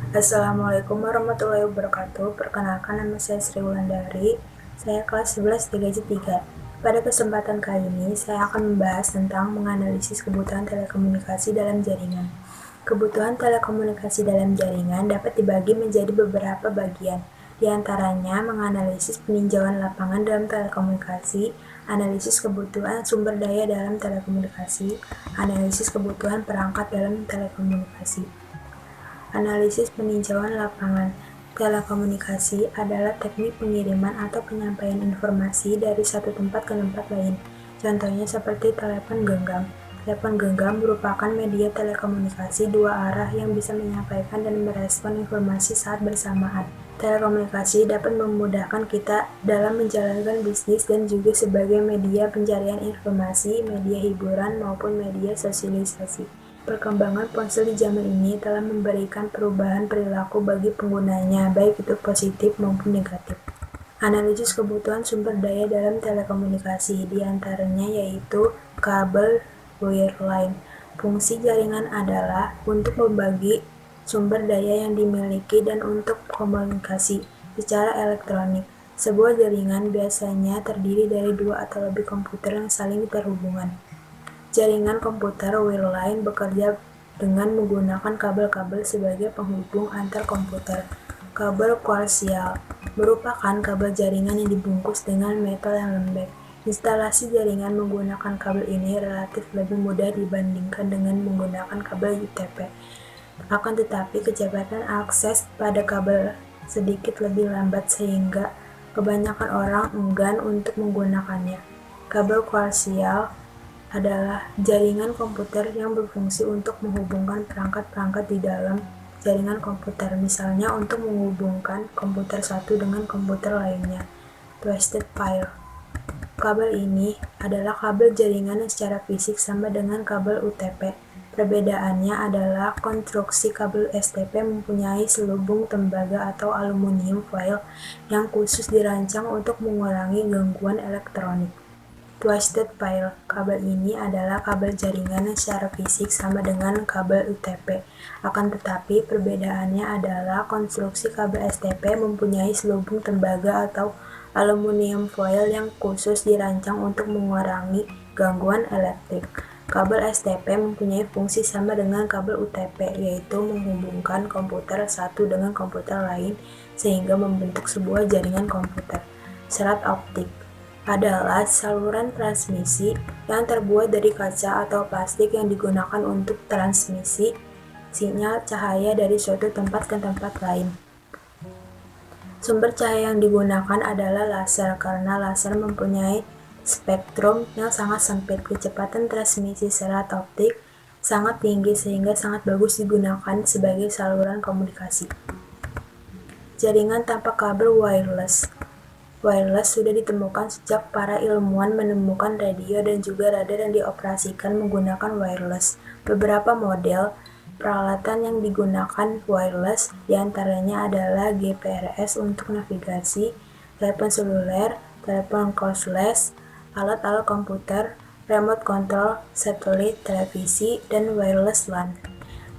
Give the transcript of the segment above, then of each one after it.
Assalamualaikum warahmatullahi wabarakatuh. Perkenalkan, nama saya Sri Wulandari. Saya kelas 11 TGJ 3. Pada kesempatan kali ini, saya akan membahas tentang menganalisis kebutuhan telekomunikasi dalam jaringan. Kebutuhan telekomunikasi dalam jaringan dapat dibagi menjadi beberapa bagian. Di antaranya, menganalisis peninjauan lapangan dalam telekomunikasi, analisis kebutuhan sumber daya dalam telekomunikasi, analisis kebutuhan perangkat dalam telekomunikasi. Analisis peninjauan lapangan telekomunikasi adalah teknik pengiriman atau penyampaian informasi dari satu tempat ke tempat lain. Contohnya seperti telepon genggam. Telepon genggam merupakan media telekomunikasi dua arah yang bisa menyampaikan dan merespon informasi saat bersamaan. Telekomunikasi dapat memudahkan kita dalam menjalankan bisnis dan juga sebagai media pencarian informasi, media hiburan, maupun media sosialisasi. Perkembangan ponsel di zaman ini telah memberikan perubahan perilaku bagi penggunanya, baik itu positif maupun negatif. Analisis kebutuhan sumber daya dalam telekomunikasi, diantaranya yaitu kabel wireline. Fungsi jaringan adalah untuk membagi sumber daya yang dimiliki dan untuk komunikasi secara elektronik. Sebuah jaringan biasanya terdiri dari dua atau lebih komputer yang saling terhubungan. Jaringan komputer wireline bekerja dengan menggunakan kabel-kabel sebagai penghubung antar komputer. Kabel koaksial merupakan kabel jaringan yang dibungkus dengan metal yang lembek. Instalasi jaringan menggunakan kabel ini relatif lebih mudah dibandingkan dengan menggunakan kabel UTP. Akan tetapi, kecepatan akses pada kabel sedikit lebih lambat sehingga kebanyakan orang enggan untuk menggunakannya. Kabel koaksial adalah jaringan komputer yang berfungsi untuk menghubungkan perangkat-perangkat di dalam jaringan komputer, misalnya untuk menghubungkan komputer satu dengan komputer lainnya. Twisted pair. Kabel ini adalah kabel jaringan yang secara fisik sama dengan kabel UTP. Perbedaannya adalah konstruksi kabel STP mempunyai selubung tembaga atau aluminium foil yang khusus dirancang untuk mengurangi gangguan elektronik. Twisted pair. Kabel ini adalah kabel jaringan yang secara fisik sama dengan kabel UTP. Akan tetapi, perbedaannya adalah konstruksi kabel STP mempunyai selubung tembaga atau aluminium foil yang khusus dirancang untuk mengurangi gangguan elektrik. Kabel STP mempunyai fungsi sama dengan kabel UTP, yaitu menghubungkan komputer satu dengan komputer lain sehingga membentuk sebuah jaringan komputer. Serat optik adalah saluran transmisi yang terbuat dari kaca atau plastik yang digunakan untuk transmisi sinyal cahaya dari suatu tempat ke tempat lain. Sumber cahaya yang digunakan adalah laser karena laser mempunyai spektrum yang sangat sempit. Kecepatan transmisi serat optik sangat tinggi sehingga sangat bagus digunakan sebagai saluran komunikasi. Jaringan tanpa kabel wireless. Wireless sudah ditemukan sejak para ilmuwan menemukan radio dan juga radar yang dioperasikan menggunakan wireless. Beberapa model peralatan yang digunakan wireless diantaranya adalah GPRS untuk navigasi, telepon seluler, telepon cordless, alat-alat komputer, remote control, satelit, televisi, dan wireless LAN.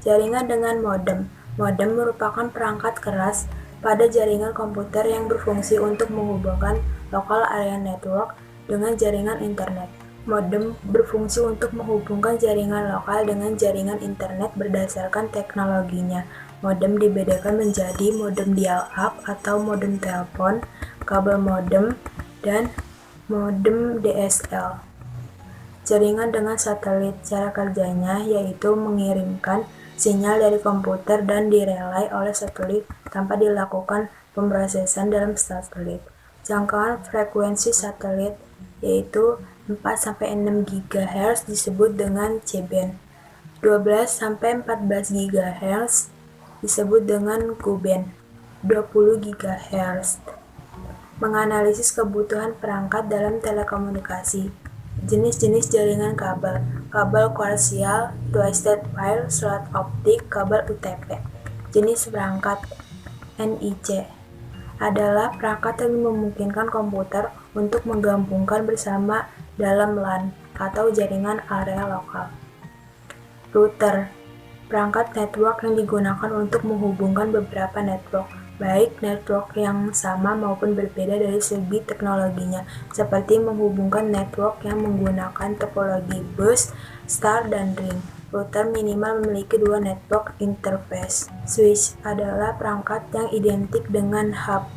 Jaringan dengan modem. Modem merupakan perangkat keras pada jaringan komputer yang berfungsi untuk menghubungkan local area network dengan jaringan internet. Modem berfungsi untuk menghubungkan jaringan lokal dengan jaringan internet berdasarkan teknologinya. Modem dibedakan menjadi modem dial-up atau modem telepon, kabel modem, dan modem DSL. Jaringan dengan satelit, cara kerjanya yaitu mengirimkan sinyal dari komputer dan direlay oleh satelit tanpa dilakukan pemrosesan dalam satelit. Jangkauan frekuensi satelit yaitu 4-6 GHz disebut dengan C-band. 12-14 GHz disebut dengan Ku-band. 20 GHz. Menganalisis kebutuhan perangkat dalam telekomunikasi. Jenis-jenis jaringan kabel. Kabel koaksial, twisted pair, serat optik, kabel UTP. Jenis perangkat. NIC adalah perangkat yang memungkinkan komputer untuk menggabungkan bersama dalam LAN atau jaringan area lokal. Router perangkat network yang digunakan untuk menghubungkan beberapa network, baik network yang sama maupun berbeda dari segi teknologinya, seperti menghubungkan network yang menggunakan topologi bus, star, dan ring. Router minimal memiliki dua network interface. Switch adalah perangkat yang identik dengan hub.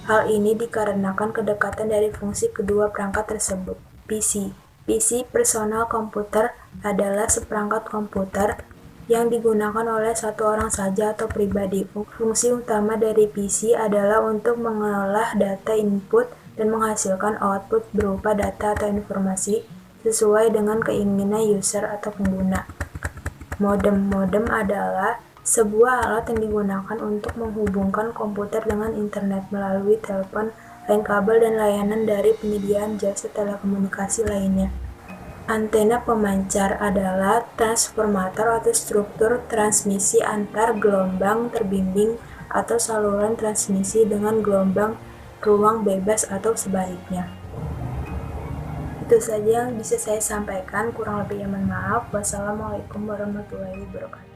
Hal ini dikarenakan kedekatan dari fungsi kedua perangkat tersebut. PC personal computer adalah seperangkat komputer yang digunakan oleh satu orang saja atau pribadi. Fungsi utama dari PC adalah untuk mengolah data input dan menghasilkan output berupa data atau informasi sesuai dengan keinginan user atau pengguna. Modem adalah sebuah alat yang digunakan untuk menghubungkan komputer dengan internet melalui telepon, line kabel, dan layanan dari penyediaan jasa telekomunikasi lainnya. Antena pemancar adalah transformator atau struktur transmisi antar gelombang terbimbing atau saluran transmisi dengan gelombang ruang bebas atau sebaliknya. Itu saja yang bisa saya sampaikan, kurang lebihnya mohon maaf. Wassalamualaikum warahmatullahi wabarakatuh.